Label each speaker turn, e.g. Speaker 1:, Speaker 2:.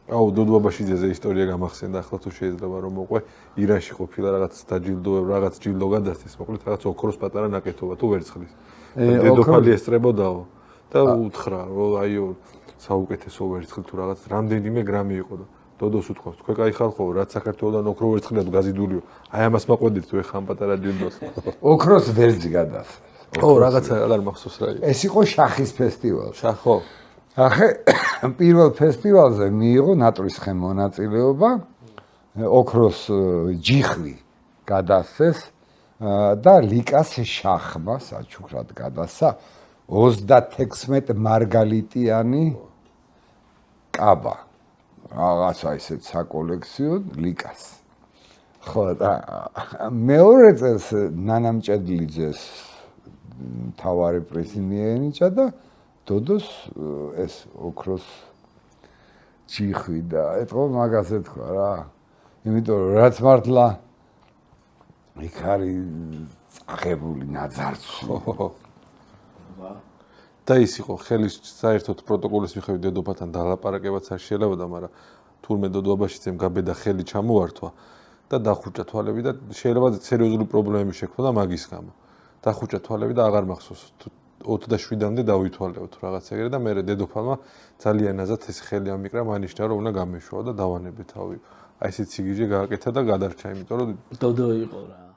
Speaker 1: აუ დოდბაბაშიძეზე ისტორია გამახსენდა ახლა თუ შეიძლება რომ მოყვე ირანში ყოფილა რაღაც დაჯილდოება რაღაც ჯილდო გადასცეს მოკლედ რაღაც ოქროს პატარა ნაკეთობა თუ ვერცხლის დედოფალი ესწრებოდაო და უთხრა რომ აიო საუკეთესო ვერცხლი თუ რაღაც რამდენიმე გრამი იყო და დოდოს უთქვამს თქვენ კაი ხალხო რაც საქართველოსთან ოქრო ვერცხლია თუ გაზიდულიო აი ამას მაყვედით თუ ეხა ამ პატარა ჯილდოს
Speaker 2: ოქროს ვერძი გადასცეს
Speaker 1: ო რაღაცა აღარ მახსოვს რა იყო
Speaker 2: ეს იყო შახის ფესტივალი
Speaker 1: შახო
Speaker 2: ახე პირველ ფესტივალზე მიიღო ნატრისხე მონაწილეობა ოქროს ჯიხლი გადასცეს და ლიკას შახმა საჩუქრად გადასცა 36 მარგალიტიანი კაბა რაღაცა ისეთ საკოლექციო ლიკას ხო და მეორე წელს ნანამჭედლიძეს მთავარი პრიზი მიენიჭა და დოდოს ეს ოქროს ჯიხვი და ეთქო მაგაზე თქვა რა იმიტომ რომ რაც მართლა იქ არის წაღებული ნაძარცი
Speaker 1: და ის იყო ხელის საერთოდ პროტოკოლის მიხედვით დედოფალთან დალაპარაკებაც არ შეიძლება მაგრამ თურმე დოდბაბაშიძემ გაბედა ხელი ჩამოართვა და დახურჭა თვალები და შეიძლება სერიოზული პრობლემები შექმნა მაგის გამო დახურჭა თვალები და აღარ მახსოვს 27-მდე დავითვალეო თუ რაღაც ეგრე და მე დედოფალმა ძალიან აზად ეს ხელი ამიკრა მანიშნა რომ უნდა გამეშვა და დავანებე თავი აი ესეც სიგიჟე გააკეთა და გადარჩა იმიტომ რომ
Speaker 3: დოდო იყო რა